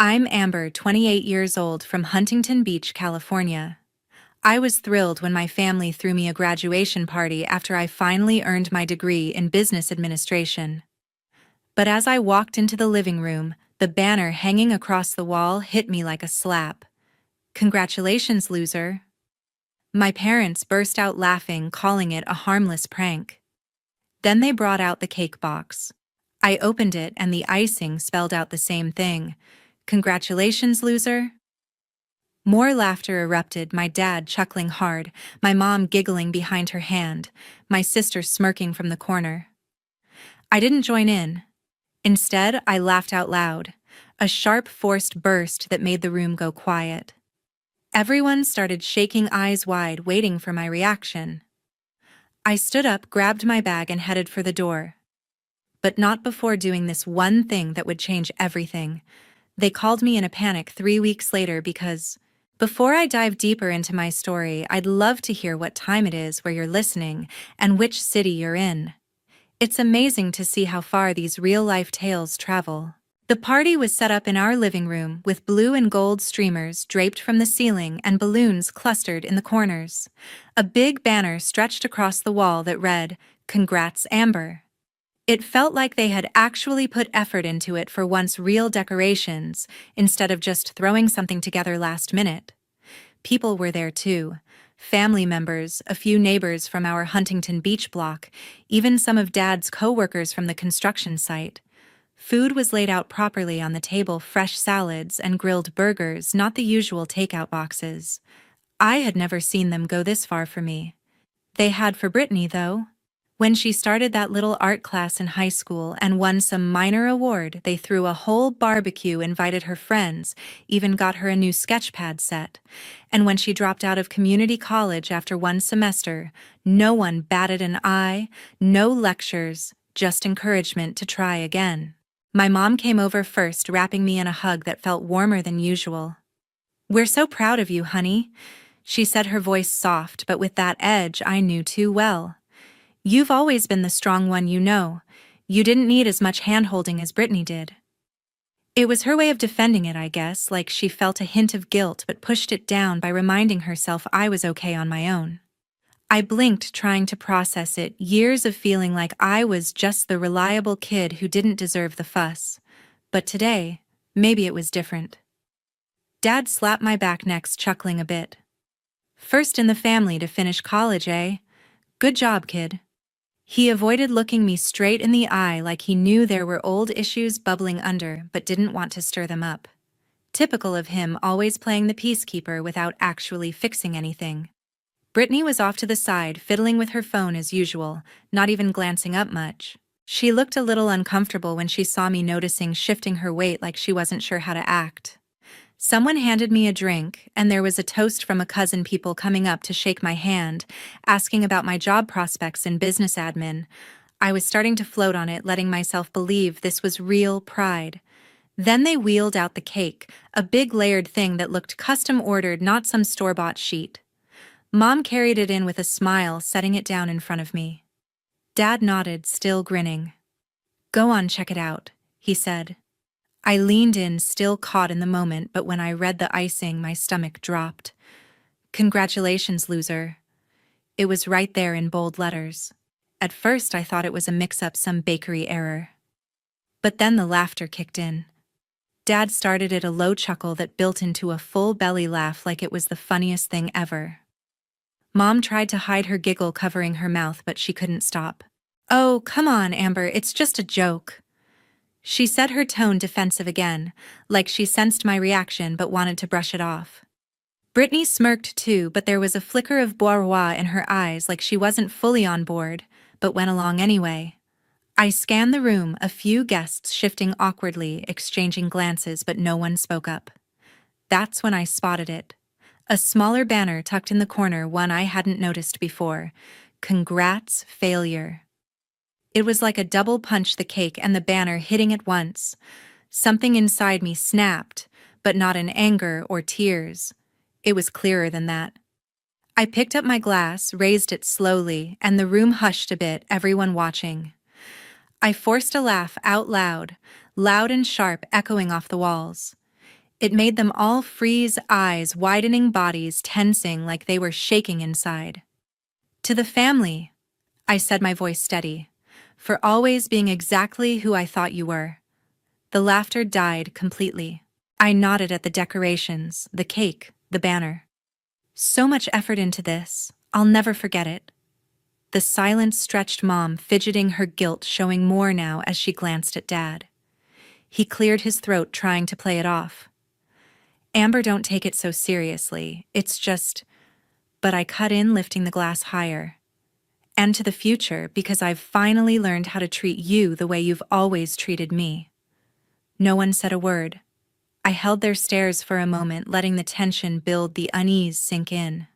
I'm Amber, 28 years old, from Huntington Beach, California. I was thrilled when my family threw me a graduation party after I finally earned my degree in business administration. But as I walked into the living room, the banner hanging across the wall hit me like a slap. "Congratulations, loser." My parents burst out laughing, calling it a harmless prank. Then they brought out the cake box. I opened it and the icing spelled out the same thing: "Congratulations, loser." More laughter erupted, my dad chuckling hard, my mom giggling behind her hand, my sister smirking from the corner. I didn't join in. Instead, I laughed out loud, a sharp, forced burst that made the room go quiet. Everyone started shaking, eyes wide, waiting for my reaction. I stood up, grabbed my bag, and headed for the door. But not before doing this one thing that would change everything. They called me in a panic 3 weeks later because... Before I dive deeper into my story, I'd love to hear what time it is where you're listening and which city you're in. It's amazing to see how far these real-life tales travel. The party was set up in our living room with blue and gold streamers draped from the ceiling and balloons clustered in the corners. A big banner stretched across the wall that read, "Congrats, Amber." It felt like they had actually put effort into it for once, real decorations, instead of just throwing something together last minute. People were there too. Family members, a few neighbors from our Huntington Beach block, even some of Dad's co-workers from the construction site. Food was laid out properly on the table: fresh salads and grilled burgers, not the usual takeout boxes. I had never seen them go this far for me. They had for Brittany, though. When she started that little art class in high school and won some minor award, they threw a whole barbecue, invited her friends, even got her a new sketchpad set. And when she dropped out of community college after one semester, no one batted an eye, no lectures, just encouragement to try again. My mom came over first, wrapping me in a hug that felt warmer than usual. "We're so proud of you, honey," she said, her voice soft but with that edge I knew too well. "You've always been the strong one, you know. You didn't need as much hand-holding as Brittany did." It was her way of defending it, I guess, like she felt a hint of guilt but pushed it down by reminding herself I was okay on my own. I blinked, trying to process it, years of feeling like I was just the reliable kid who didn't deserve the fuss. But today, maybe it was different. Dad slapped my back next, chuckling a bit. "First in the family to finish college, eh? Good job, kid." He avoided looking me straight in the eye, like he knew there were old issues bubbling under but didn't want to stir them up. Typical of him, always playing the peacekeeper without actually fixing anything. Brittany was off to the side, fiddling with her phone as usual, not even glancing up much. She looked a little uncomfortable when she saw me, noticing shifting her weight like she wasn't sure how to act. Someone handed me a drink, and there was a toast from a cousin, people coming up to shake my hand, asking about my job prospects in business admin. I was starting to float on it, letting myself believe this was real pride. Then they wheeled out the cake, a big layered thing that looked custom ordered, not some store-bought sheet. Mom carried it in with a smile, setting it down in front of me. Dad nodded, still grinning. "Go on, check it out," he said. I leaned in, still caught in the moment, but when I read the icing, my stomach dropped. "Congratulations, loser." It was right there in bold letters. At first, I thought it was a mix-up, some bakery error. But then the laughter kicked in. Dad started it, a low chuckle that built into a full belly laugh, like it was the funniest thing ever. Mom tried to hide her giggle, covering her mouth, but she couldn't stop. "Oh, come on, Amber, it's just a joke," she said, her tone defensive again, like she sensed my reaction but wanted to brush it off. Brittany smirked too, but there was a flicker of bourgeois in her eyes, like she wasn't fully on board, but went along anyway. I scanned the room, a few guests shifting awkwardly, exchanging glances, but no one spoke up. That's when I spotted it. A smaller banner tucked in the corner, one I hadn't noticed before. "Congrats, failure." It was like a double punch, the cake and the banner hitting at once. Something inside me snapped, but not in anger or tears. It was clearer than that. I picked up my glass, raised it slowly, and the room hushed a bit, everyone watching. I forced a laugh out loud, loud and sharp, echoing off the walls. It made them all freeze, eyes widening, bodies tensing like they were shaking inside. To the family, I said, my voice steady, for always being exactly who I thought you were. The laughter died completely. I nodded at the decorations, the cake, the banner. So much effort into this, I'll never forget it. The silence stretched, Mom fidgeting, her guilt showing more now as she glanced at Dad. He cleared his throat, trying to play it off. Amber, don't take it so seriously, it's just... But I cut in, lifting the glass higher. And to the future, because I've finally learned how to treat you the way you've always treated me. No one said a word. I held their stares for a moment, letting the tension build, the unease sink in.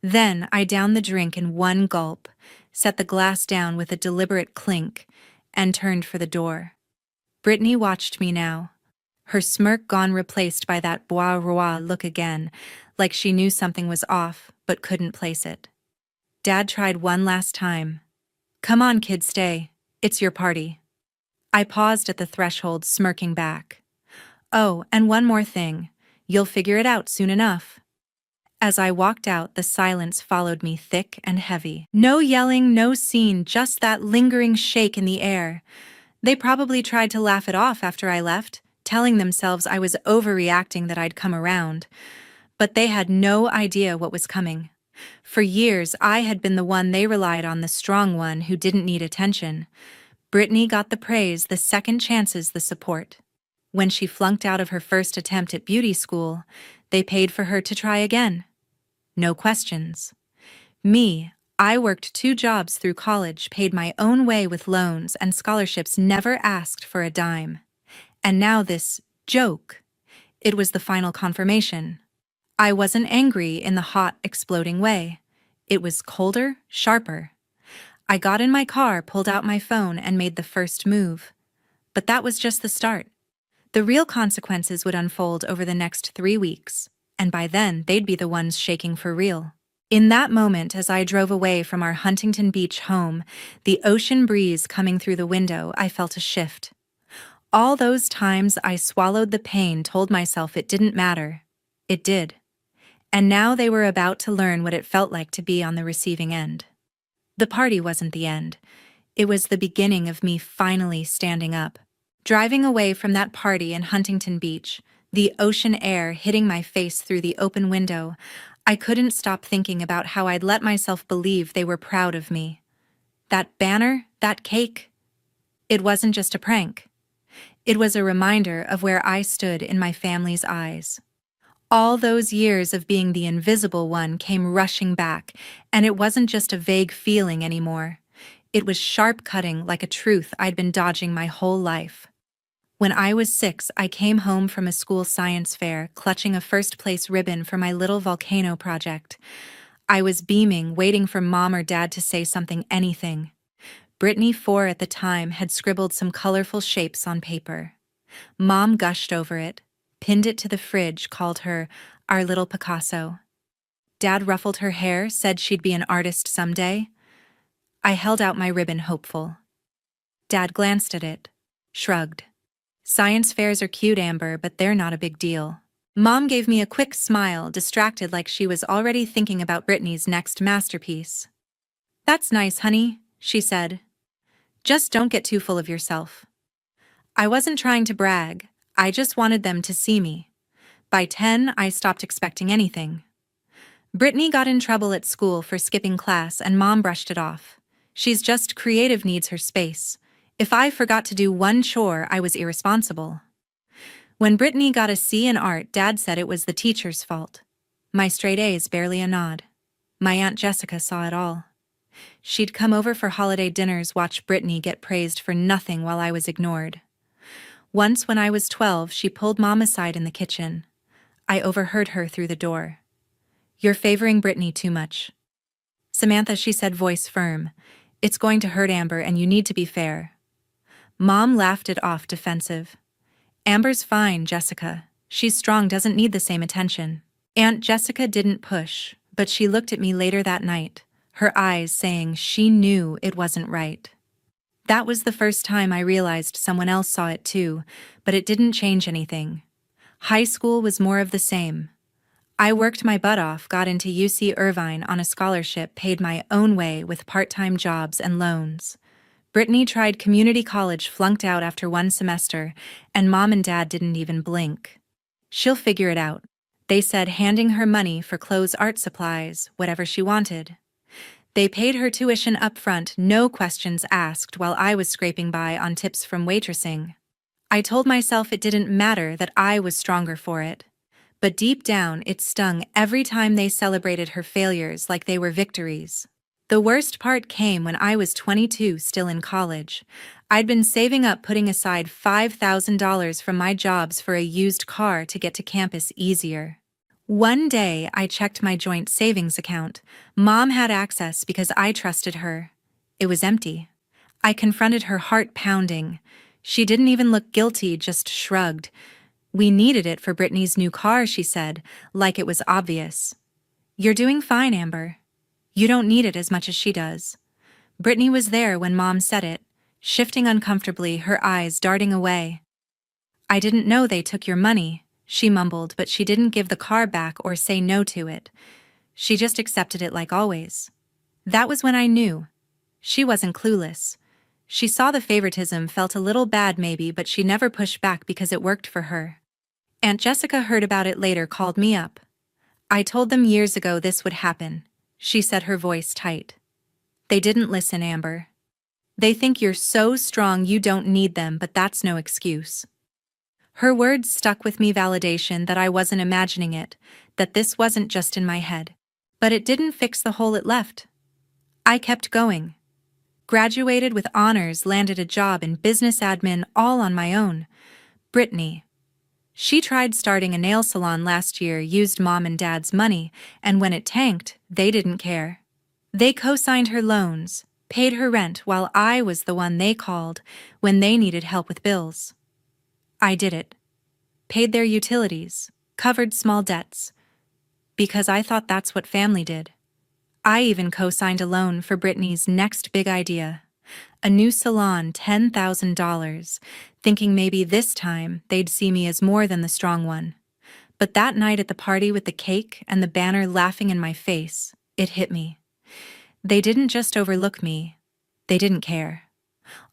Then I downed the drink in one gulp, set the glass down with a deliberate clink, and turned for the door. Brittany watched me now, her smirk gone, replaced by that bois roi look again, like she knew something was off but couldn't place it. Dad tried one last time. Come on, kid, stay. It's your party. I paused at the threshold, smirking back. Oh, and one more thing. You'll figure it out soon enough. As I walked out, the silence followed me, thick and heavy. No yelling, no scene, just that lingering shake in the air. They probably tried to laugh it off after I left, telling themselves I was overreacting, that I'd come around. But they had no idea what was coming. For years, I had been the one they relied on, the strong one who didn't need attention. Brittany got the praise, the second chances, the support. When she flunked out of her first attempt at beauty school, they paid for her to try again. No questions. Me, I worked 2 jobs through college, paid my own way with loans and scholarships, never asked for a dime. And now this joke. It was the final confirmation. I wasn't angry in the hot, exploding way. It was colder, sharper. I got in my car, pulled out my phone, and made the first move. But that was just the start. The real consequences would unfold over the next 3 weeks, and by then they'd be the ones shaking for real. In that moment, as I drove away from our Huntington Beach home, the ocean breeze coming through the window, I felt a shift. All those times I swallowed the pain, told myself it didn't matter. It did. And now they were about to learn what it felt like to be on the receiving end. The party wasn't the end. It was the beginning of me finally standing up. Driving away from that party in Huntington Beach, the ocean air hitting my face through the open window, I couldn't stop thinking about how I'd let myself believe they were proud of me. That banner, that cake, it wasn't just a prank. It was a reminder of where I stood in my family's eyes. All those years of being the invisible one came rushing back, and it wasn't just a vague feeling anymore. It was sharp cutting, like a truth I'd been dodging my whole life. When I was 6, I came home from a school science fair, clutching a first-place ribbon for my little volcano project. I was beaming, waiting for Mom or Dad to say something, anything. Brittany, 4 at the time, had scribbled some colorful shapes on paper. Mom gushed over it, pinned it to the fridge, called her our little Picasso. Dad ruffled her hair, said she'd be an artist someday. I held out my ribbon, hopeful. Dad glanced at it, shrugged. Science fairs are cute, Amber, but they're not a big deal. Mom gave me a quick smile, distracted, like she was already thinking about Brittany's next masterpiece. That's nice, honey, she said. Just don't get too full of yourself. I wasn't trying to brag, I just wanted them to see me. By 10, I stopped expecting anything. Brittany got in trouble at school for skipping class, and Mom brushed it off. She's just creative, needs her space. If I forgot to do one chore, I was irresponsible. When Brittany got a C in art, Dad said it was the teacher's fault. My straight A's, barely a nod. My Aunt Jessica saw it all. She'd come over for holiday dinners, watch Brittany get praised for nothing while I was ignored. Once, when I was 12, she pulled Mom aside in the kitchen. I overheard her through the door. You're favoring Brittany too much. Samantha, she said, voice firm. It's going to hurt Amber, and you need to be fair. Mom laughed it off, defensive. Amber's fine, Jessica. She's strong, doesn't need the same attention. Aunt Jessica didn't push, but she looked at me later that night, her eyes saying she knew it wasn't right. That was the first time I realized someone else saw it too, but it didn't change anything. High school was more of the same. I worked my butt off, got into UC Irvine on a scholarship, paid my own way with part-time jobs and loans. Brittany tried community college, flunked out after one semester, and mom and dad didn't even blink. She'll figure it out, they said, handing her money for clothes, art supplies, whatever she wanted. They paid her tuition up front, no questions asked, while I was scraping by on tips from waitressing. I told myself it didn't matter, that I was stronger for it. But deep down, it stung every time they celebrated her failures like they were victories. The worst part came when I was 22, still in college. I'd been saving up, putting aside $5,000 from my jobs for a used car to get to campus easier. One day, I checked my joint savings account. Mom had access because I trusted her. It was empty. I confronted her, heart pounding. She didn't even look guilty, just shrugged. "We needed it for Brittany's new car," she said, like it was obvious. "You're doing fine, Amber. You don't need it as much as she does." Brittany was there when Mom said it, shifting uncomfortably, her eyes darting away. "I didn't know they took your money," she mumbled, but she didn't give the car back or say no to it. She just accepted it like always. That was when I knew. She wasn't clueless. She saw the favoritism, felt a little bad maybe, but she never pushed back because it worked for her. Aunt Jessica heard about it later, called me up. "I told them years ago this would happen," she said, her voice tight. "They didn't listen, Amber. They think you're so strong you don't need them, but that's no excuse." Her words stuck with me, validation that I wasn't imagining it, that this wasn't just in my head. But it didn't fix the hole it left. I kept going. Graduated with honors, landed a job in business admin, all on my own. Brittany. She tried starting a nail salon last year, used mom and dad's money, and when it tanked, they didn't care. They co-signed her loans, paid her rent, while I was the one they called when they needed help with bills. I did it. Paid their utilities, covered small debts. Because I thought that's what family did. I even co-signed a loan for Brittany's next big idea. A new salon, $10,000, thinking maybe this time they'd see me as more than the strong one. But that night at the party with the cake and the banner laughing in my face, it hit me. They didn't just overlook me, they didn't care.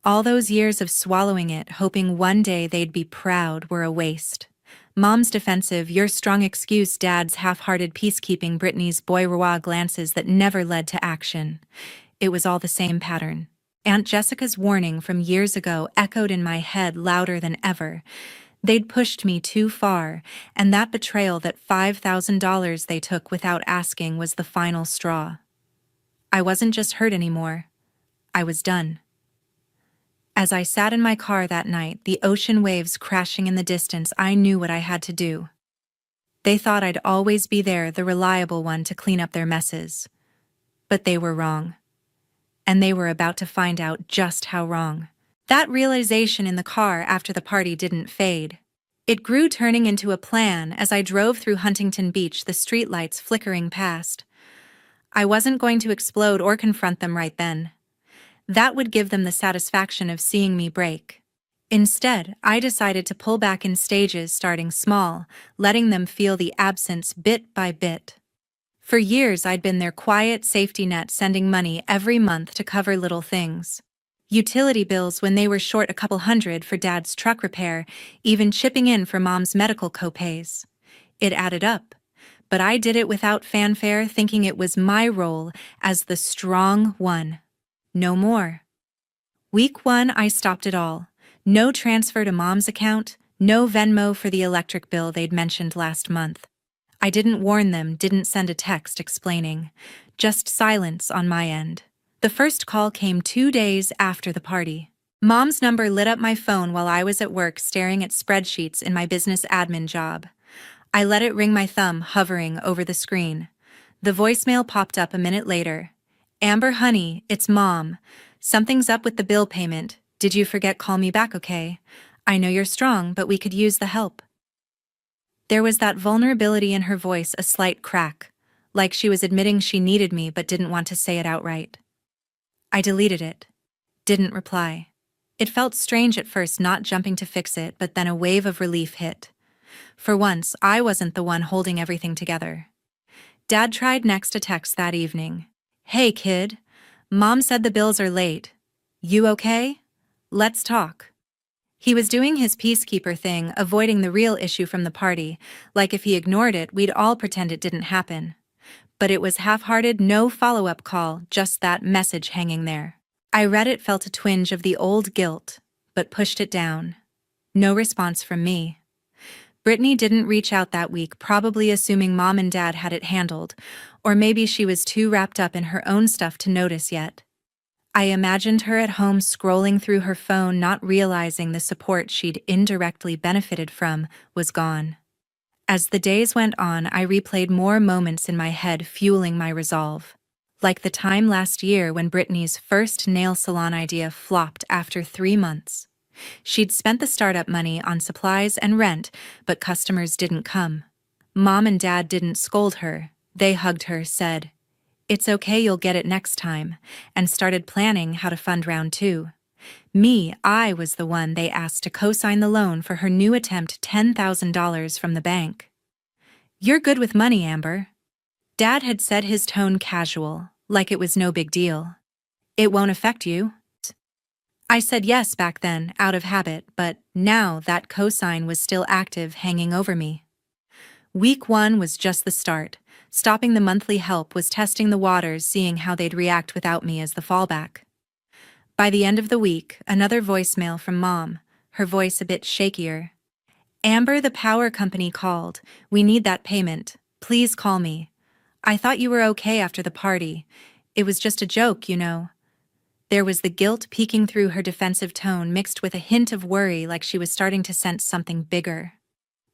All those years of swallowing it, hoping one day they'd be proud, were a waste. Mom's defensive, "you're strong" excuse, dad's half-hearted peacekeeping, Brittany's bourgeois glances that never led to action. It was all the same pattern. Aunt Jessica's warning from years ago echoed in my head louder than ever. They'd pushed me too far, and that betrayal, that $5,000 they took without asking, was the final straw. I wasn't just hurt anymore. I was done. As I sat in my car that night, the ocean waves crashing in the distance, I knew what I had to do. They thought I'd always be there, the reliable one to clean up their messes. But they were wrong. And they were about to find out just how wrong. That realization in the car after the party didn't fade. It grew, turning into a plan as I drove through Huntington Beach, the streetlights flickering past. I wasn't going to explode or confront them right then. That would give them the satisfaction of seeing me break. Instead, I decided to pull back in stages, starting small, letting them feel the absence bit by bit. For years I'd been their quiet safety net, sending money every month to cover little things. Utility bills when they were short a couple hundred for dad's truck repair, even chipping in for mom's medical copays. It added up. But I did it without fanfare, thinking it was my role as the strong one. No more. Week 1, I stopped it all. No transfer to mom's account, no Venmo for the electric bill they'd mentioned last month. I didn't warn them, didn't send a text explaining. Just silence on my end. The first call came 2 days after the party. Mom's number lit up my phone while I was at work staring at spreadsheets in my business admin job. I let it ring, my thumb hovering over the screen. The voicemail popped up a minute later. "Amber, honey, it's Mom. Something's up with the bill payment. Did you forget? Call me back, okay? I know you're strong, but we could use the help." There was that vulnerability in her voice, a slight crack, like she was admitting she needed me but didn't want to say it outright. I deleted it. Didn't reply. It felt strange at first, not jumping to fix it, but then a wave of relief hit. For once, I wasn't the one holding everything together. Dad tried next to text that evening. "Hey kid, Mom said the bills are late. You okay? Let's talk." He was doing his peacekeeper thing, avoiding the real issue from the party, like if he ignored it, we'd all pretend it didn't happen. But it was half-hearted, no follow-up call, just that message hanging there. I read it, felt a twinge of the old guilt, but pushed it down. No response from me. Brittany didn't reach out that week, probably assuming Mom and Dad had it handled, or maybe she was too wrapped up in her own stuff to notice yet. I imagined her at home scrolling through her phone, not realizing the support she'd indirectly benefited from was gone. As the days went on, I replayed more moments in my head, fueling my resolve. Like the time last year when Brittany's first nail salon idea flopped after 3 months. She'd spent the startup money on supplies and rent, but customers didn't come. Mom and Dad didn't scold her. They hugged her, said, "It's okay, you'll get it next time," and started planning how to fund round 2. Me, I was the one they asked to co-sign the loan for her new attempt, $10,000 from the bank. "You're good with money, Amber." Dad had said, his tone casual, like it was no big deal. "It won't affect you." I said yes back then, out of habit, but now that cosign was still active, hanging over me. Week 1 was just the start. Stopping the monthly help was testing the waters, seeing how they'd react without me as the fallback. By the end of the week, another voicemail from Mom, her voice a bit shakier. "Amber, the power company called. We need that payment. Please call me. I thought you were okay after the party. It was just a joke, you know." There was the guilt peeking through her defensive tone, mixed with a hint of worry, like she was starting to sense something bigger.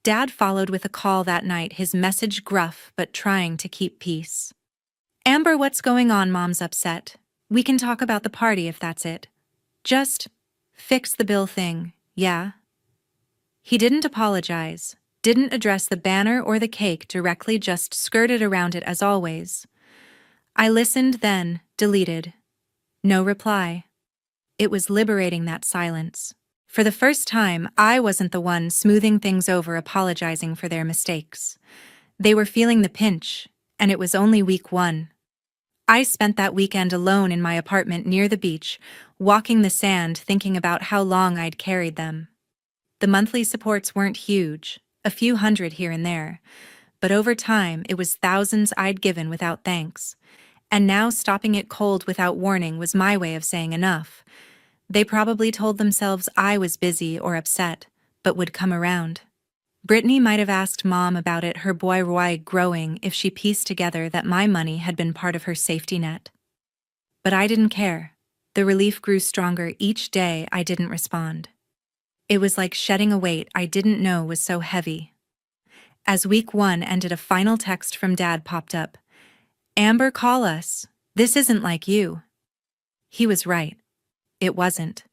Dad followed with a call that night, his message gruff but trying to keep peace. "Amber, what's going on? Mom's upset. We can talk about the party if that's it. Just fix the bill thing, yeah?" He didn't apologize, didn't address the banner or the cake directly, just skirted around it as always. I listened, then deleted. No reply. It was liberating, that silence. For the first time, I wasn't the one smoothing things over, apologizing for their mistakes. They were feeling the pinch, and it was only week 1. I spent that weekend alone in my apartment near the beach, walking the sand, thinking about how long I'd carried them. The monthly supports weren't huge, a few hundred here and there, but over time it was thousands I'd given without thanks. And now stopping it cold without warning was my way of saying enough. They probably told themselves I was busy or upset, but would come around. Brittany might have asked Mom about it, her boy Roy growing, if she pieced together that my money had been part of her safety net. But I didn't care. The relief grew stronger each day I didn't respond. It was like shedding a weight I didn't know was so heavy. As week 1 ended, a final text from Dad popped up. "Amber, call us. This isn't like you." He was right. It wasn't.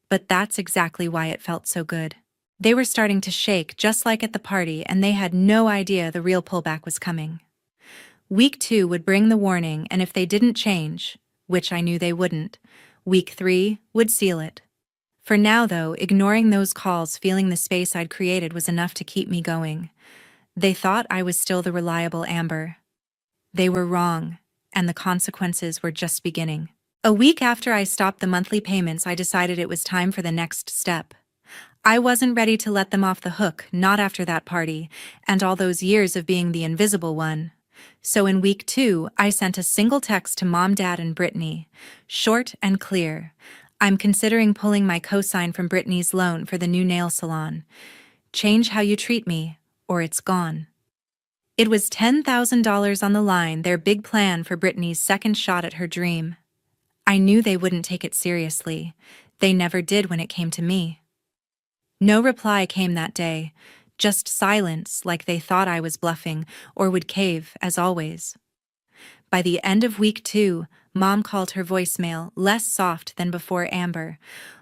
But that's exactly why it felt so good. They were starting to shake, just like at the party, and they had no idea the real pullback was coming. Week 2 would bring the warning, and if they didn't change, which I knew they wouldn't, week 3 would seal it. For now, though, ignoring those calls, feeling the space I'd created was enough to keep me going. They thought I was still the reliable Amber. They were wrong, and the consequences were just beginning. A week after I stopped the monthly payments, I decided it was time for the next step. I wasn't ready to let them off the hook, not after that party, and all those years of being the invisible one. So in week 2, I sent a single text to Mom, Dad, and Brittany. Short and clear. "I'm considering pulling my cosign from Brittany's loan for the new nail salon. Change how you treat me, or it's gone." It was $10,000 on the line, their big plan for Brittany's second shot at her dream. I knew they wouldn't take it seriously. They never did when it came to me. No reply came that day, just silence, like they thought I was bluffing or would cave, as always. By the end of week 2, Mom called, her voicemail less soft than before. "Amber,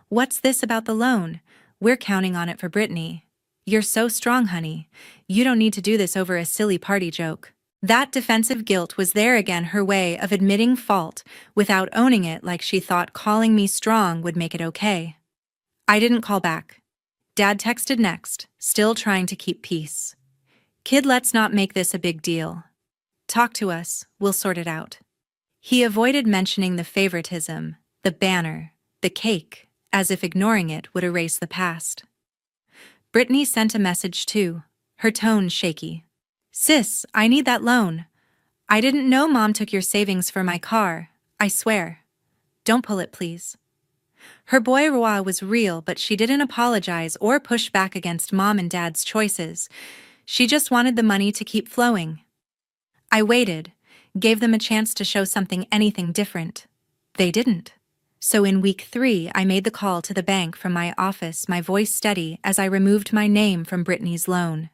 what's this about the loan? We're counting on it for Brittany. You're so strong, honey. You don't need to do this over a silly party joke." That defensive guilt was there again, her way of admitting fault without owning it, like she thought calling me strong would make it okay. I didn't call back. Dad texted next, still trying to keep peace. Kid, let's not make this a big deal. Talk to us, we'll sort it out. He avoided mentioning the favoritism, the banner, the cake, as if ignoring it would erase the past. Brittany sent a message too, her tone shaky. Sis, I need that loan. I didn't know Mom took your savings for my car, I swear. Don't pull it, please. Her bourgeois was real, but she didn't apologize or push back against Mom and Dad's choices. She just wanted the money to keep flowing. I waited, gave them a chance to show anything different. They didn't. So in week 3, I made the call to the bank from my office, my voice steady as I removed my name from Brittany's loan.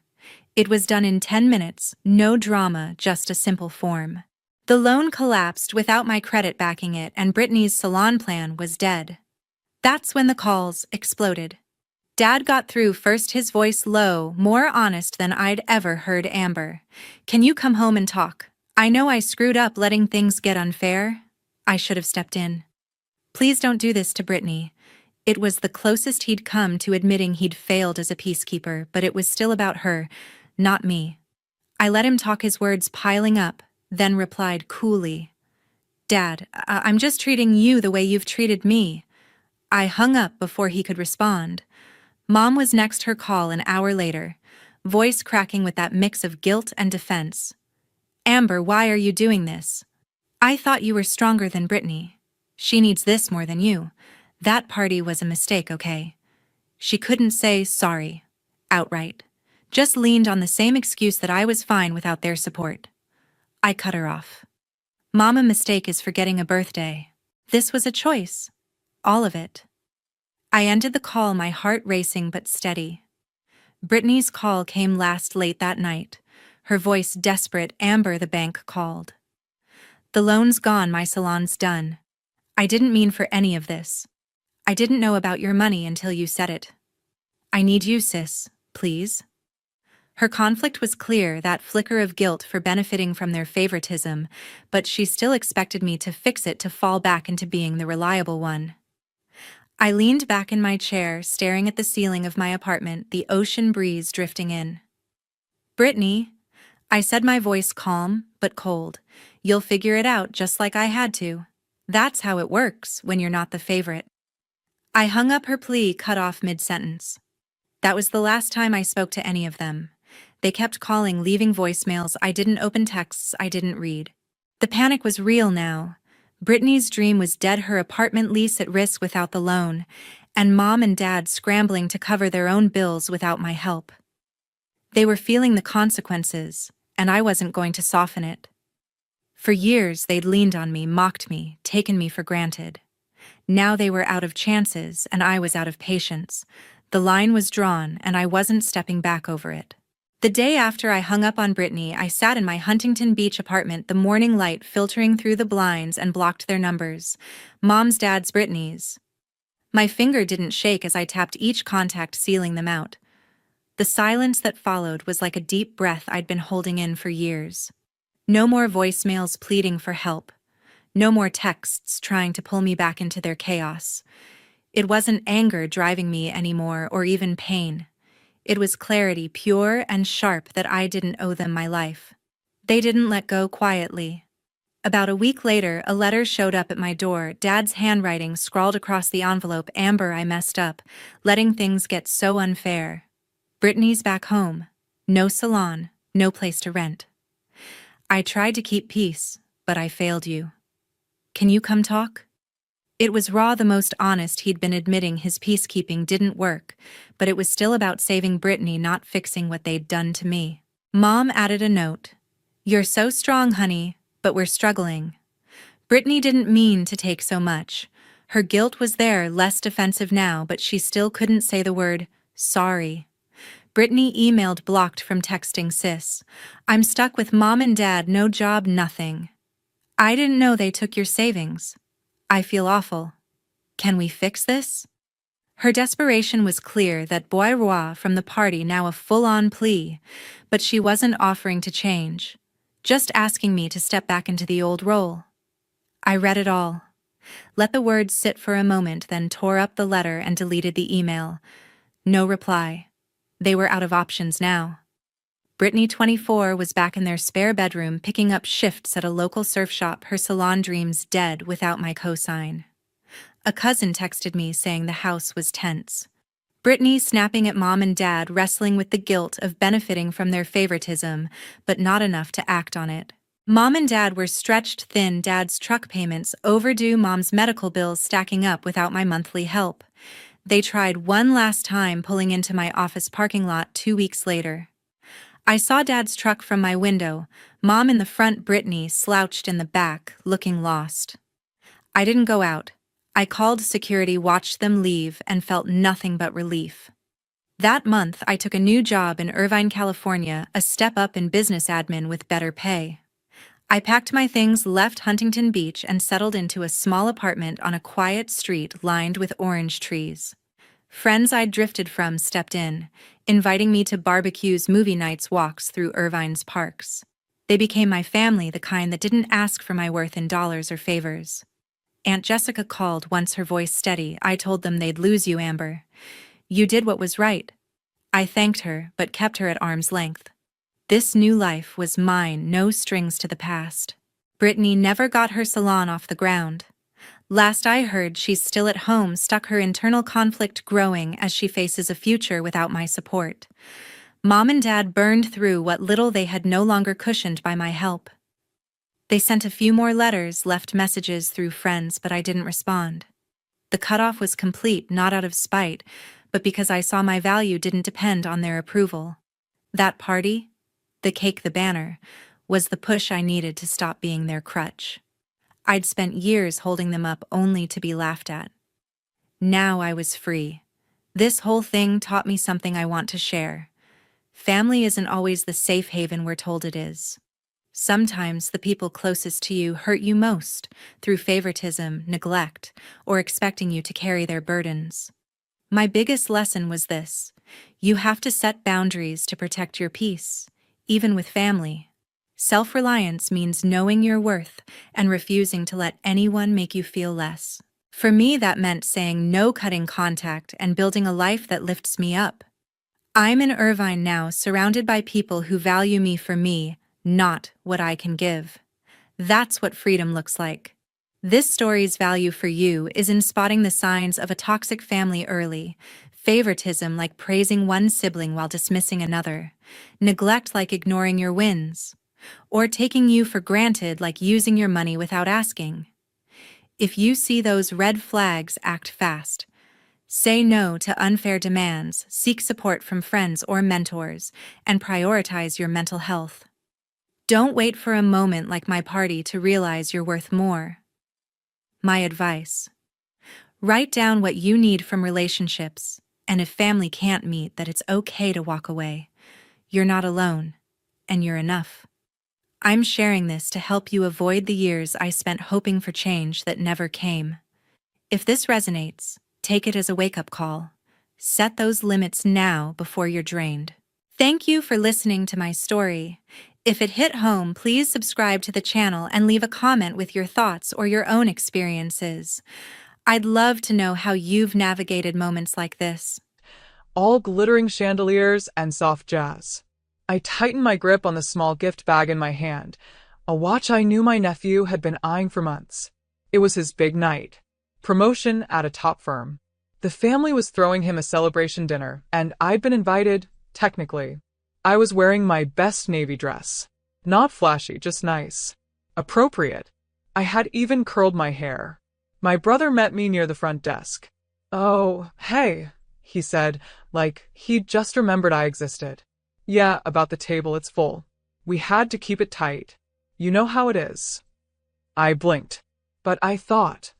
It was done in 10 minutes, no drama, just a simple form. The loan collapsed without my credit backing it, and Brittany's salon plan was dead. That's when the calls exploded. Dad got through first, his voice low, more honest than I'd ever heard. Amber, can you come home and talk? I know I screwed up letting things get unfair. I should have stepped in. Please don't do this to Brittany. It was the closest he'd come to admitting he'd failed as a peacekeeper, but it was still about her, not me. I let him talk, his words piling up, then replied coolly. Dad, I'm just treating you the way you've treated me. I hung up before he could respond. Mom was next, her call an hour later, voice cracking with that mix of guilt and defense. Amber, why are you doing this? I thought you were stronger than Brittany. She needs this more than you. That party was a mistake, okay? She couldn't say sorry outright. Just leaned on the same excuse that I was fine without their support. I cut her off. Mom, a mistake is forgetting a birthday. This was a choice. All of it. I ended the call, my heart racing but steady. Brittany's call came late that night, her voice desperate. Amber, the bank called. The loan's gone, my salon's done. I didn't mean for any of this. I didn't know about your money until you said it. I need you, sis, please. Her conflict was clear, that flicker of guilt for benefiting from their favoritism, but she still expected me to fix it, to fall back into being the reliable one. I leaned back in my chair, staring at the ceiling of my apartment, the ocean breeze drifting in. Brittany, I said, my voice calm but cold, you'll figure it out just like I had to. That's how it works when you're not the favorite. I hung up, her plea cut off mid-sentence. That was the last time I spoke to any of them. They kept calling, leaving voicemails. I didn't open texts I didn't read. The panic was real now. Brittany's dream was dead, her apartment lease at risk without the loan, and Mom and Dad scrambling to cover their own bills without my help. They were feeling the consequences, and I wasn't going to soften it. For years they'd leaned on me, mocked me, taken me for granted. Now they were out of chances, and I was out of patience. The line was drawn, and I wasn't stepping back over it. The day after I hung up on Brittany, I sat in my Huntington Beach apartment, the morning light filtering through the blinds and blocked their numbers. Mom's, Dad's, Brittany's. My finger didn't shake as I tapped each contact, sealing them out. The silence that followed was like a deep breath I'd been holding in for years. No more voicemails pleading for help. No more texts trying to pull me back into their chaos. It wasn't anger driving me anymore, or even pain. It was clarity, pure and sharp, that I didn't owe them my life. They didn't let go quietly. About a week later, a letter showed up at my door, Dad's handwriting scrawled across the envelope. Amber, I messed up, letting things get so unfair. Brittany's back home. No salon, no place to rent. I tried to keep peace, but I failed you. Can you come talk? It was raw, the most honest he'd been, admitting his peacekeeping didn't work, but it was still about saving Brittany, not fixing what they'd done to me. Mom added a note. You're so strong, honey, but we're struggling. Brittany didn't mean to take so much. Her guilt was there, less defensive now, but she still couldn't say the word sorry. Brittany emailed, blocked from texting, sis. I'm stuck with Mom and Dad, no job, nothing. I didn't know they took your savings. I feel awful. Can we fix this? Her desperation was clear, that bourgeois from the party, now a full-on plea, but she wasn't offering to change, just asking me to step back into the old role. I read it all, let the words sit for a moment, then tore up the letter and deleted the email. No reply. They were out of options now. Brittany, 24, was back in their spare bedroom picking up shifts at a local surf shop, her salon dreams dead without my cosign. A cousin texted me saying the house was tense. Brittany snapping at mom and dad, wrestling with the guilt of benefiting from their favoritism, but not enough to act on it. Mom and dad were stretched thin, dad's truck payments overdue, mom's medical bills stacking up without my monthly help. They tried one last time, pulling into my office parking lot 2 weeks later. I saw dad's truck from my window, mom in the front, Brittany slouched in the back, looking lost. I didn't go out. I called security, watched them leave, and felt nothing but relief. That month, I took a new job in Irvine, California, a step up in business admin with better pay. I packed my things, left Huntington Beach, and settled into a small apartment on a quiet street lined with orange trees. Friends I'd drifted from stepped in, inviting me to barbecues, movie nights, walks through Irvine's parks. They became my family, the kind that didn't ask for my worth in dollars or favors. Aunt Jessica called, once her voice steady. I told them they'd lose you, Amber. You did what was right. I thanked her, but kept her at arm's length. This new life was mine, no strings to the past. Brittany never got her salon off the ground. Last I heard, she's still at home, stuck, her internal conflict growing as she faces a future without my support. Mom and dad burned through what little they had, no longer cushioned by my help. They sent a few more letters, left messages through friends, but I didn't respond. The cutoff was complete, not out of spite, but because I saw my value didn't depend on their approval. That party, the cake, the banner, was the push I needed to stop being their crutch. I'd spent years holding them up only to be laughed at. Now I was free. This whole thing taught me something I want to share. Family isn't always the safe haven we're told it is. Sometimes the people closest to you hurt you most through favoritism, neglect, or expecting you to carry their burdens. My biggest lesson was this: you have to set boundaries to protect your peace, even with family. Self-reliance means knowing your worth and refusing to let anyone make you feel less. For me, that meant saying no, cutting contact, and building a life that lifts me up. I'm in Irvine now, surrounded by people who value me for me, not what I can give. That's what freedom looks like. This story's value for you is in spotting the signs of a toxic family early. Favoritism, like praising one sibling while dismissing another. Neglect, like ignoring your wins. Or taking you for granted, like using your money without asking. If you see those red flags, act fast. Say no to unfair demands, seek support from friends or mentors, and prioritize your mental health. Don't wait for a moment like my party to realize you're worth more. My advice: write down what you need from relationships, and if family can't meet, that it's okay to walk away. You're not alone, and you're enough. I'm sharing this to help you avoid the years I spent hoping for change that never came. If this resonates, take it as a wake-up call. Set those limits now before you're drained. Thank you for listening to my story. If it hit home, please subscribe to the channel and leave a comment with your thoughts or your own experiences. I'd love to know how you've navigated moments like this. All glittering chandeliers and soft jazz. I tightened my grip on the small gift bag in my hand, a watch I knew my nephew had been eyeing for months. It was his big night. Promotion at a top firm. The family was throwing him a celebration dinner, and I'd been invited, technically. I was wearing my best navy dress. Not flashy, just nice. Appropriate. I had even curled my hair. My brother met me near the front desk. "Oh, hey," he said, like he'd just remembered I existed. "Yeah, about the table, it's full. We had to keep it tight. You know how it is." I blinked. But I thought.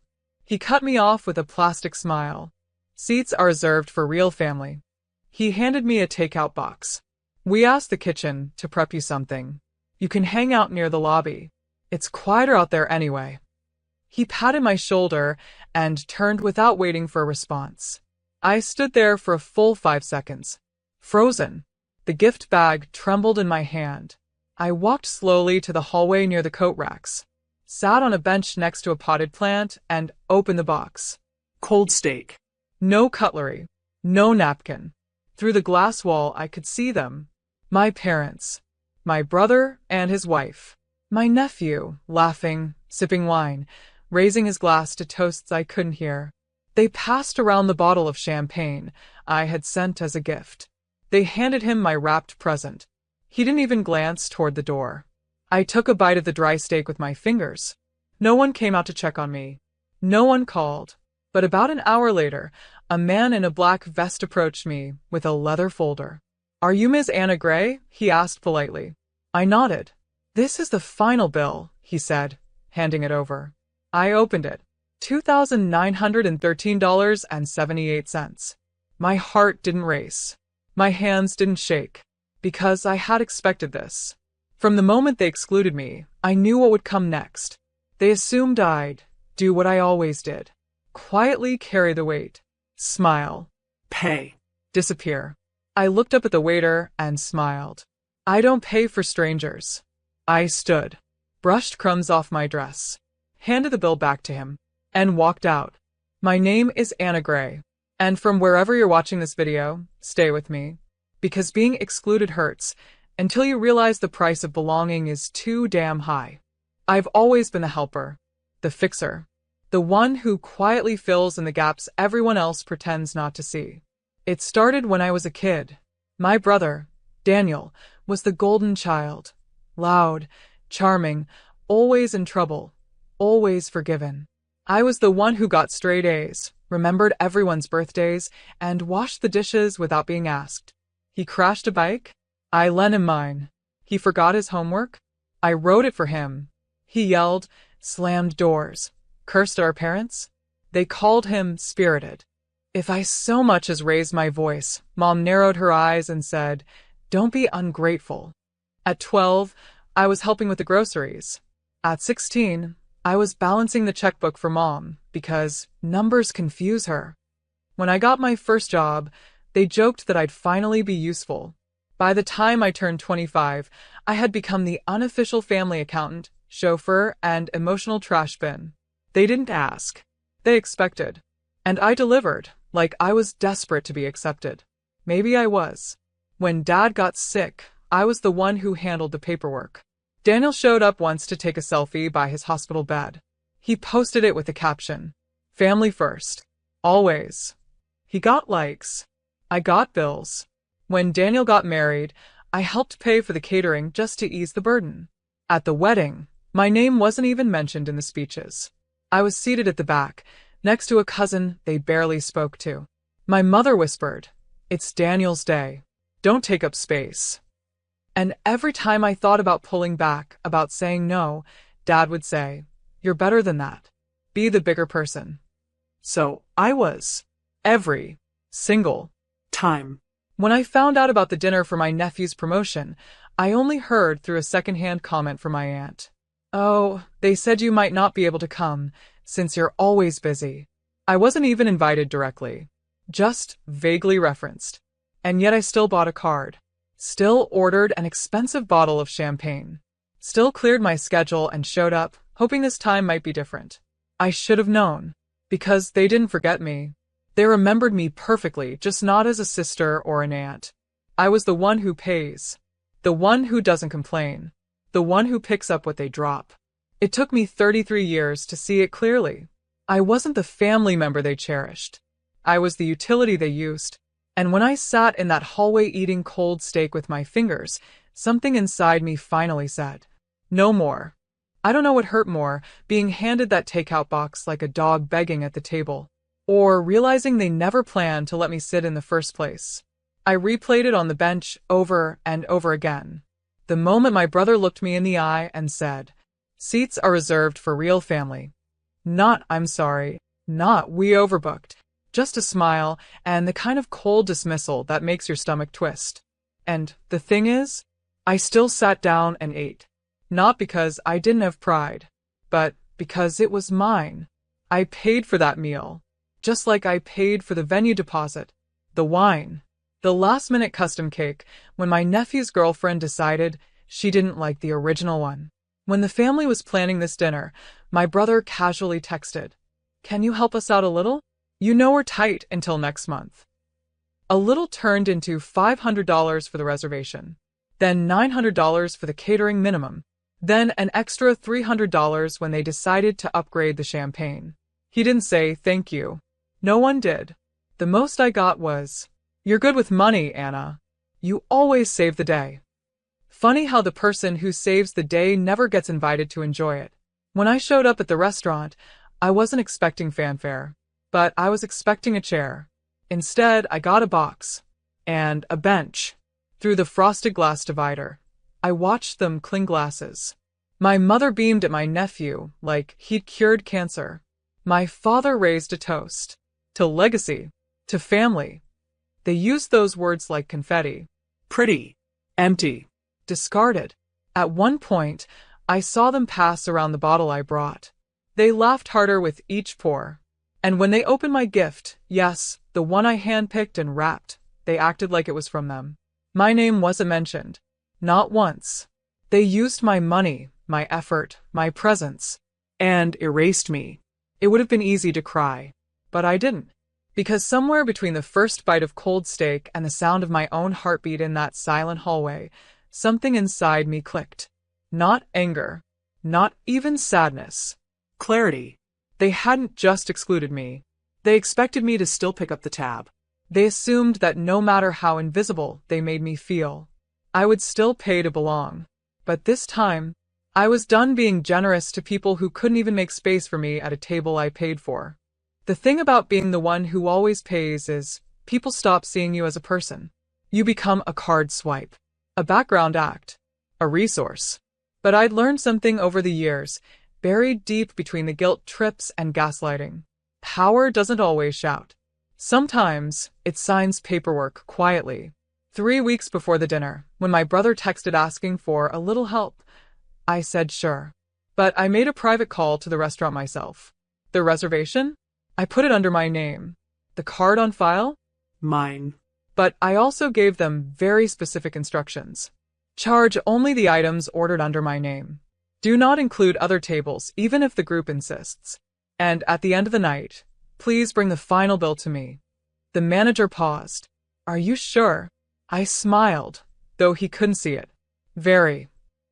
He cut me off with a plastic smile. "Seats are reserved for real family." He handed me a takeout box. "We asked the kitchen to prep you something. You can hang out near the lobby. It's quieter out there anyway." He patted my shoulder and turned without waiting for a response. I stood there for a full 5 seconds. Frozen. The gift bag trembled in my hand. I walked slowly to the hallway near the coat racks, sat on a bench next to a potted plant, and opened the box. Cold steak. No cutlery. No napkin. Through the glass wall, I could see them. My parents, my brother and his wife, my nephew, laughing, sipping wine, raising his glass to toasts I couldn't hear. They passed around the bottle of champagne I had sent as a gift. They handed him my wrapped present. He didn't even glance toward the door. I took a bite of the dry steak with my fingers. No one came out to check on me. No one called. But about an hour later, a man in a black vest approached me with a leather folder. "Are you Miss Anna Gray?" he asked politely. I nodded. "This is the final bill," he said, handing it over. I opened it. $2,913.78. My heart didn't race. My hands didn't shake. Because I had expected this. From the moment they excluded me, I knew what would come next. They assumed I'd do what I always did. Quietly carry the weight. Smile. Pay. Disappear. I looked up at the waiter and smiled. I don't pay for strangers. I stood, brushed crumbs off my dress, handed the bill back to him, and walked out. My name is Anna Gray, and from wherever you're watching this video, stay with me. Because being excluded hurts, until you realize the price of belonging is too damn high. I've always been the helper, the fixer, the one who quietly fills in the gaps everyone else pretends not to see. It started when I was a kid. My brother, Daniel, was the golden child. Loud, charming, always in trouble, always forgiven. I was the one who got straight A's, remembered everyone's birthdays, and washed the dishes without being asked. He crashed a bike? I lent him mine. He forgot his homework? I wrote it for him. He yelled, slammed doors, cursed at our parents? They called him spirited. If I so much as raised my voice, Mom narrowed her eyes and said, "Don't be ungrateful." At 12, I was helping with the groceries. At 16, I was balancing the checkbook for Mom because numbers confuse her. When I got my first job, they joked that I'd finally be useful. By the time I turned 25, I had become the unofficial family accountant, chauffeur, and emotional trash bin. They didn't ask. They expected. And I delivered, like I was desperate to be accepted. Maybe I was. When Dad got sick, I was the one who handled the paperwork. Daniel showed up once to take a selfie by his hospital bed. He posted it with the caption, "Family first. Always." He got likes. I got bills. When Daniel got married, I helped pay for the catering just to ease the burden. At the wedding, my name wasn't even mentioned in the speeches. I was seated at the back, next to a cousin they barely spoke to. My mother whispered, "It's Daniel's day. Don't take up space." And every time I thought about pulling back, about saying no, Dad would say, "You're better than that. Be the bigger person." So I was. Every single time. When I found out about the dinner for my nephew's promotion, I only heard through a secondhand comment from my aunt. "Oh, they said you might not be able to come, since you're always busy." I wasn't even invited directly. Just vaguely referenced. And yet I still bought a card. Still ordered an expensive bottle of champagne. Still cleared my schedule and showed up, hoping this time might be different. I should have known. Because they didn't forget me. They remembered me perfectly, just not as a sister or an aunt. I was the one who pays. The one who doesn't complain. The one who picks up what they drop. It took me 33 years to see it clearly. I wasn't the family member they cherished. I was the utility they used. And when I sat in that hallway eating cold steak with my fingers, something inside me finally said, "No more." I don't know what hurt more, being handed that takeout box like a dog begging at the table, or realizing they never planned to let me sit in the first place. I replayed it on the bench over and over again. The moment my brother looked me in the eye and said, "Seats are reserved for real family." Not, "I'm sorry," not, "we overbooked." Just a smile and the kind of cold dismissal that makes your stomach twist. And the thing is, I still sat down and ate. Not because I didn't have pride, but because it was mine. I paid for that meal. Just like I paid for the venue deposit, the wine, the last-minute custom cake when my nephew's girlfriend decided she didn't like the original one. When the family was planning this dinner, my brother casually texted, "Can you help us out a little? You know we're tight until next month." A little turned into $500 for the reservation, then $900 for the catering minimum, then an extra $300 when they decided to upgrade the champagne. He didn't say thank you. No one did. The most I got was, "You're good with money, Anna. You always save the day." Funny how the person who saves the day never gets invited to enjoy it. When I showed up at the restaurant, I wasn't expecting fanfare, but I was expecting a chair. Instead, I got a box and a bench. Through the frosted glass divider, I watched them cling glasses. My mother beamed at my nephew like he'd cured cancer. My father raised a toast to legacy, to family. They used those words like confetti. Pretty, empty, discarded. At one point, I saw them pass around the bottle I brought. They laughed harder with each pour. And when they opened my gift, yes, the one I handpicked and wrapped, they acted like it was from them. My name wasn't mentioned. Not once. They used my money, my effort, my presence, and erased me. It would have been easy to cry, but I didn't. Because somewhere between the first bite of cold steak and the sound of my own heartbeat in that silent hallway, something inside me clicked. Not anger. Not even sadness. Clarity. They hadn't just excluded me. They expected me to still pick up the tab. They assumed that no matter how invisible they made me feel, I would still pay to belong. But this time, I was done being generous to people who couldn't even make space for me at a table I paid for. The thing about being the one who always pays is, people stop seeing you as a person. You become a card swipe, a background act, a resource. But I'd learned something over the years, buried deep between the guilt trips and gaslighting. Power doesn't always shout. Sometimes it signs paperwork quietly. 3 weeks before the dinner, when my brother texted asking for a little help, I said sure. But I made a private call to the restaurant myself. The reservation? I put it under my name. The card on file? Mine. But I also gave them very specific instructions. Charge only the items ordered under my name. Do not include other tables, even if the group insists. And at the end of the night, please bring the final bill to me. The manager paused. Are you sure? I smiled, though he couldn't see it. Very.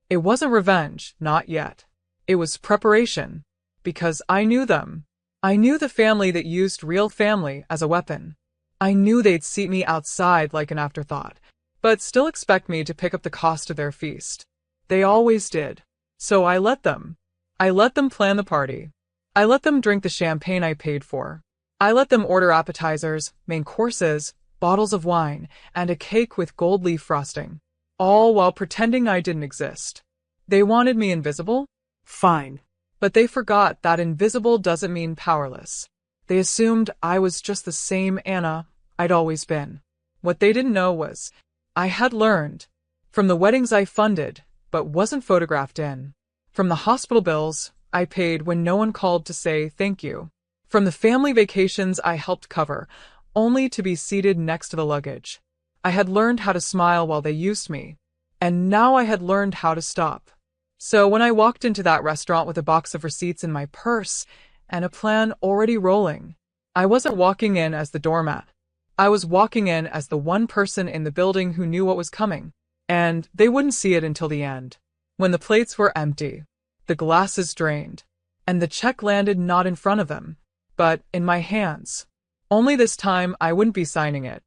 It wasn't revenge, not yet. It was preparation. Because I knew them. I knew the family that used real family as a weapon. I knew they'd seat me outside like an afterthought, but still expect me to pick up the cost of their feast. They always did. So I let them. I let them plan the party. I let them drink the champagne I paid for. I let them order appetizers, main courses, bottles of wine, and a cake with gold leaf frosting, all while pretending I didn't exist. They wanted me invisible? Fine. But they forgot that invisible doesn't mean powerless. They assumed I was just the same Anna I'd always been. What they didn't know was, I had learned, from the weddings I funded, but wasn't photographed in, from the hospital bills I paid when no one called to say thank you, from the family vacations I helped cover, only to be seated next to the luggage. I had learned how to smile while they used me, and now I had learned how to stop. So when I walked into that restaurant with a box of receipts in my purse and a plan already rolling, I wasn't walking in as the doormat. I was walking in as the one person in the building who knew what was coming, and they wouldn't see it until the end. When the plates were empty, the glasses drained, and the check landed not in front of them, but in my hands. Only this time I wouldn't be signing it.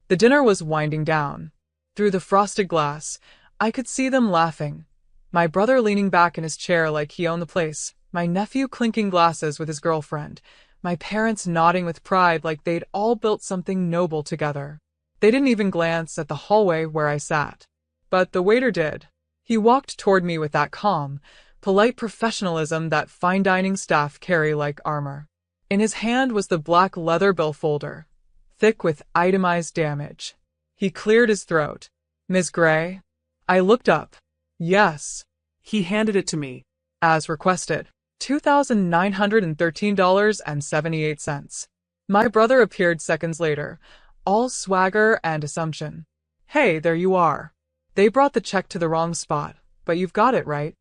The dinner was winding down. Through the frosted glass, I could see them laughing. My brother leaning back in his chair like he owned the place, my nephew clinking glasses with his girlfriend, my parents nodding with pride like they'd all built something noble together. They didn't even glance at the hallway where I sat. But the waiter did. He walked toward me with that calm, polite professionalism that fine dining staff carry like armor. In his hand was the black leather bill folder, thick with itemized damage. He cleared his throat. Ms. Gray? I looked up. Yes. He handed it to me, as requested. $2,913.78. My brother appeared seconds later, all swagger and assumption. Hey, there you are. They brought the check to the wrong spot, but you've got it, right?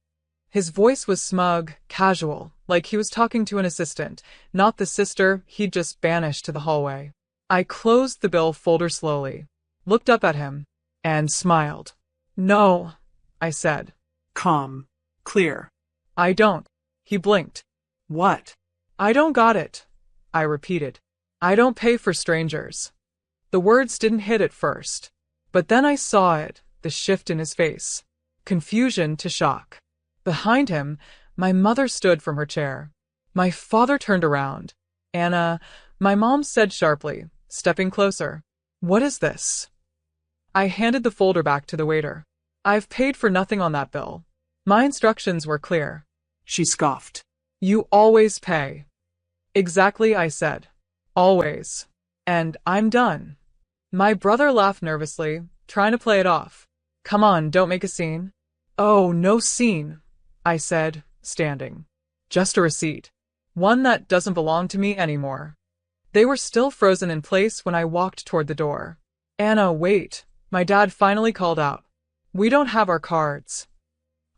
His voice was smug, casual, like he was talking to an assistant, not the sister he'd just banished to the hallway. I closed the bill folder slowly, looked up at him, and smiled. No, I said. Calm. Clear. I don't. He blinked. What? I don't got it, I repeated. I don't pay for strangers. The words didn't hit at first, but then I saw it, the shift in his face. Confusion to shock. Behind him, my mother stood from her chair. My father turned around. Anna, my mom said sharply, stepping closer. What is this? I handed the folder back to the waiter. I've paid for nothing on that bill. My instructions were clear. She scoffed. You always pay. Exactly, I said. Always. And I'm done. My brother laughed nervously, trying to play it off. Come on, don't make a scene. Oh, no scene, I said, standing. Just a receipt. One that doesn't belong to me anymore. They were still frozen in place when I walked toward the door. Anna, wait, my dad finally called out. We don't have our cards.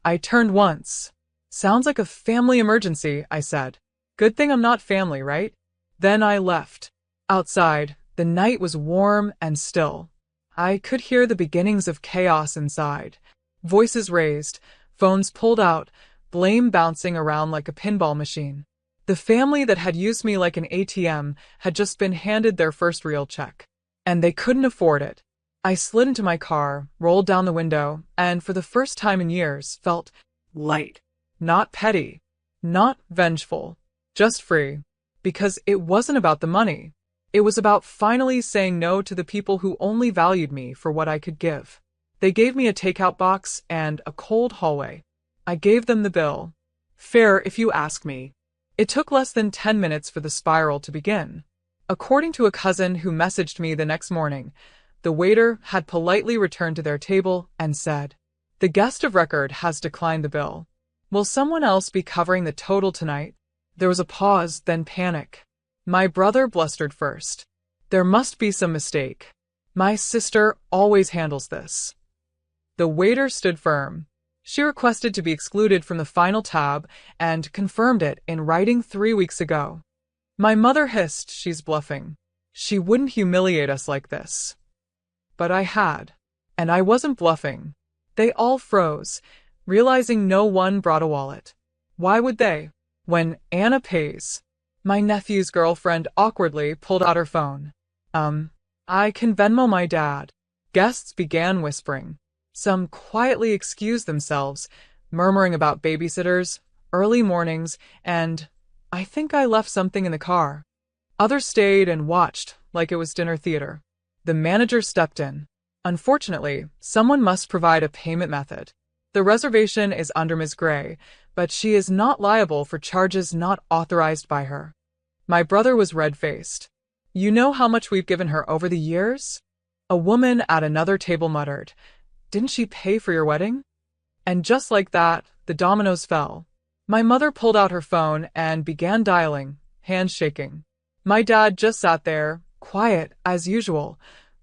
I turned once. Sounds like a family emergency, I said. Good thing I'm not family, right? Then I left. Outside, the night was warm and still. I could hear the beginnings of chaos inside. Voices raised, phones pulled out, blame bouncing around like a pinball machine. The family that had used me like an ATM had just been handed their first real check. And they couldn't afford it. I slid into my car, rolled down the window, and for the first time in years felt light. Not petty, not vengeful, just free. Because it wasn't about the money. It was about finally saying no to the people who only valued me for what I could give. They gave me a takeout box and a cold hallway. I gave them the bill. Fair if you ask me. It took less than 10 minutes for the spiral to begin. According to a cousin who messaged me the next morning, the waiter had politely returned to their table and said, "The guest of record has declined the bill. Will someone else be covering the total tonight?" There was a pause, then panic. My brother blustered first. There must be some mistake. My sister always handles this. The waiter stood firm. She requested to be excluded from the final tab and confirmed it in writing 3 weeks ago. My mother hissed, she's bluffing. She wouldn't humiliate us like this. But I had. And I wasn't bluffing. They all froze, realizing no one brought a wallet. Why would they? When Anna pays. My nephew's girlfriend awkwardly pulled out her phone. I can Venmo my dad. Guests began whispering. Some quietly excused themselves, murmuring about babysitters, early mornings, and I think I left something in the car. Others stayed and watched like it was dinner theater. The manager stepped in. Unfortunately, someone must provide a payment method. The reservation is under Ms. Gray, but she is not liable for charges not authorized by her. My brother was red-faced. You know how much we've given her over the years? A woman at another table muttered, Didn't she pay for your wedding? And just like that, the dominoes fell. My mother pulled out her phone and began dialing, hands shaking. My dad just sat there, quiet as usual,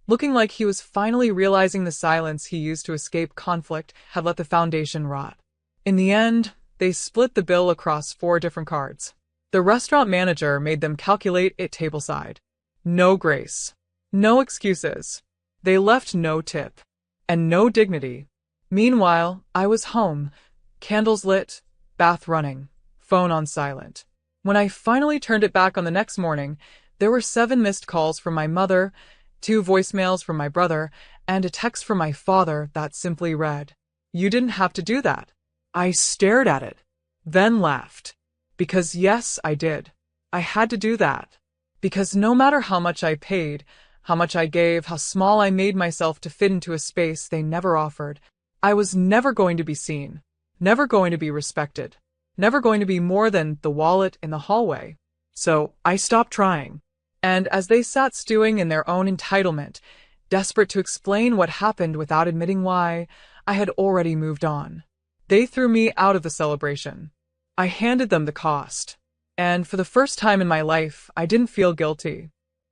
looking like he was finally realizing the silence he used to escape conflict had let the foundation rot. In the end, they split the bill across 4 different cards. The restaurant manager made them calculate it tableside. No grace. No excuses. They left no tip. And no dignity. Meanwhile, I was home, candles lit, bath running, phone on silent. When I finally turned it back on the next morning, there were 7 missed calls from my mother, 2 voicemails from my brother, and a text from my father that simply read, You didn't have to do that. I stared at it, then laughed. Because yes, I did. I had to do that. Because no matter how much I paid, how much I gave, how small I made myself to fit into a space they never offered, I was never going to be seen, never going to be respected, never going to be more than the wallet in the hallway. So I stopped trying. And as they sat stewing in their own entitlement, desperate to explain what happened without admitting why, I had already moved on. They threw me out of the celebration. I handed them the cost. And for the first time in my life, I didn't feel guilty.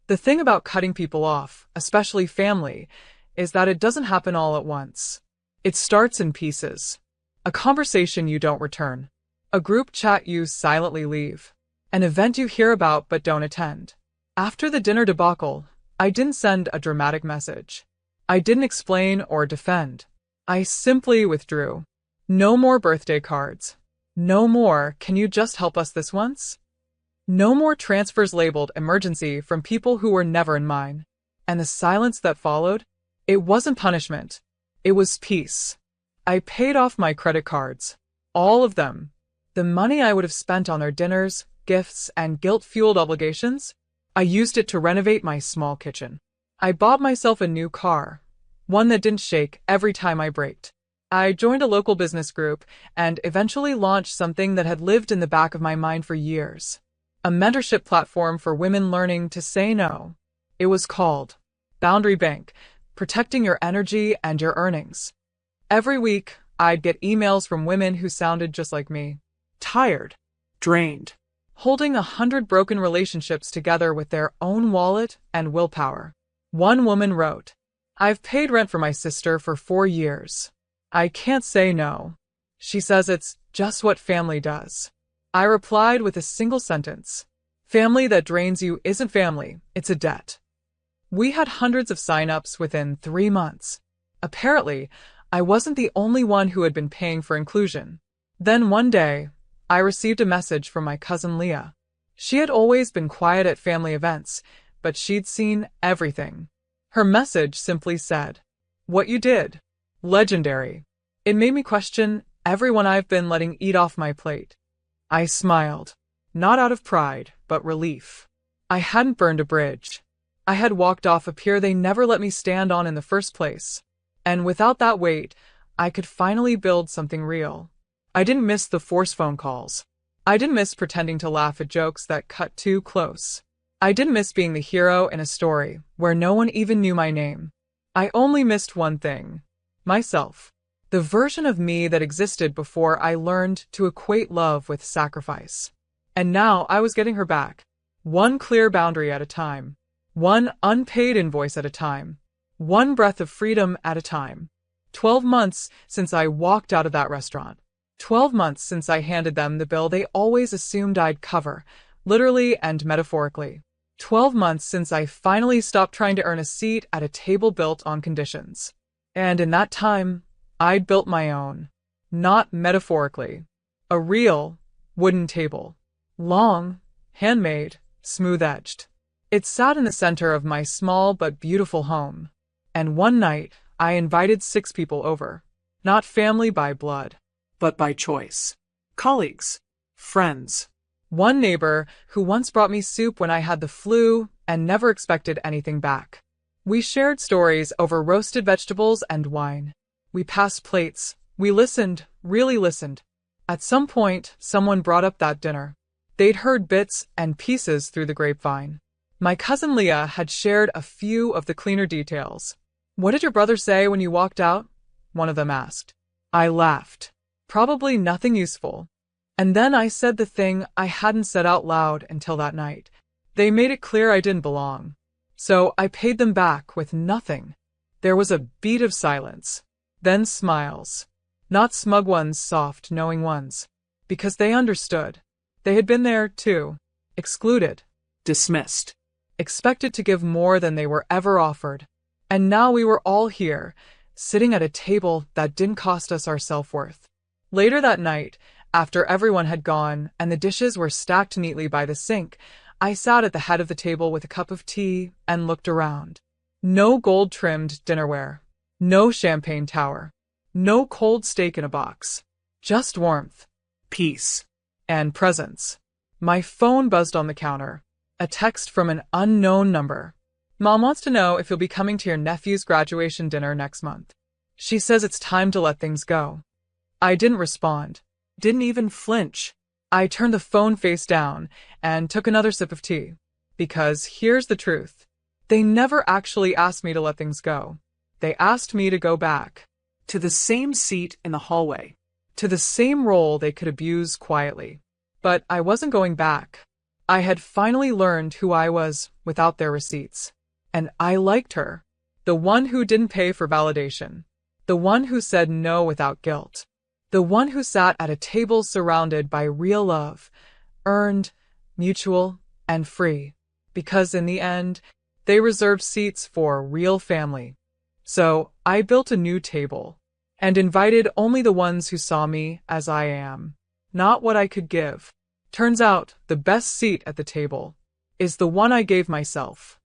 The thing about cutting people off, especially family, is that it doesn't happen all at once. It starts in pieces. A conversation you don't return. A group chat you silently leave. An event you hear about but don't attend. After the dinner debacle, I didn't send a dramatic message. I didn't explain or defend. I simply withdrew. No more birthday cards. No more, "Can you just help us this once?" No more transfers labeled emergency from people who were never in mine. And the silence that followed? It wasn't punishment. It was peace. I paid off my credit cards. All of them. The money I would have spent on their dinners, gifts, and guilt-fueled obligations, I used it to renovate my small kitchen. I bought myself a new car, one that didn't shake every time I braked. I joined a local business group and eventually launched something that had lived in the back of my mind for years. A mentorship platform for women learning to say no. It was called Boundary Bank, protecting your energy and your earnings. Every week, I'd get emails from women who sounded just like me. Tired. Drained. Holding 100 broken relationships together with their own wallet and willpower. One woman wrote, "I've paid rent for my sister for 4 years. I can't say no. She says it's just what family does." I replied with a single sentence. Family that drains you isn't family, it's a debt. We had hundreds of sign-ups within 3 months. Apparently, I wasn't the only one who had been paying for inclusion. Then one day, I received a message from my cousin Leah. She had always been quiet at family events, but she'd seen everything. Her message simply said, "What you did. Legendary." It made me question everyone I've been letting eat off my plate. I smiled, not out of pride, but relief. I hadn't burned a bridge. I had walked off a pier they never let me stand on in the first place. And without that weight, I could finally build something real. I didn't miss the forced phone calls. I didn't miss pretending to laugh at jokes that cut too close. I didn't miss being the hero in a story where no one even knew my name. I only missed one thing. Myself. The version of me that existed before I learned to equate love with sacrifice. And now I was getting her back. One clear boundary at a time. One unpaid invoice at a time. One breath of freedom at a time. 12 months since I walked out of that restaurant. 12 months since I handed them the bill they always assumed I'd cover, literally and metaphorically. 12 months since I finally stopped trying to earn a seat at a table built on conditions. And in that time, I'd built my own. Not metaphorically. A real, wooden table. Long, handmade, smooth-edged. It sat in the center of my small but beautiful home. And one night, I invited 6 people over. Not family by blood. But by choice. Colleagues. Friends. One neighbor who once brought me soup when I had the flu and never expected anything back. We shared stories over roasted vegetables and wine. We passed plates. We listened, really listened. At some point, someone brought up that dinner. They'd heard bits and pieces through the grapevine. My cousin Leah had shared a few of the cleaner details. "What did your brother say when you walked out?" one of them asked. I laughed. Probably nothing useful. And then I said the thing I hadn't said out loud until that night. They made it clear I didn't belong. So I paid them back with nothing. There was a beat of silence. Then smiles. Not smug ones, soft, knowing ones. Because they understood. They had been there, too. Excluded. Dismissed. Expected to give more than they were ever offered. And now we were all here, sitting at a table that didn't cost us our self-worth. Later that night, after everyone had gone and the dishes were stacked neatly by the sink, I sat at the head of the table with a cup of tea and looked around. No gold-trimmed dinnerware. No champagne tower. No cold steak in a box. Just warmth. Peace. And presence. My phone buzzed on the counter. A text from an unknown number. "Mom wants to know if you'll be coming to your nephew's graduation dinner next month. She says it's time to let things go." I didn't respond. Didn't even flinch. I turned the phone face down and took another sip of tea. Because here's the truth. They never actually asked me to let things go. They asked me to go back. To the same seat in the hallway. To the same role they could abuse quietly. But I wasn't going back. I had finally learned who I was without their receipts. And I liked her. The one who didn't pay for validation. The one who said no without guilt. The one who sat at a table surrounded by real love, earned, mutual, and free. Because in the end, They reserved seats for real family. So I built a new table and invited only the ones who saw me as I am, not what I could give. Turns out the best seat at the table is the one I gave myself.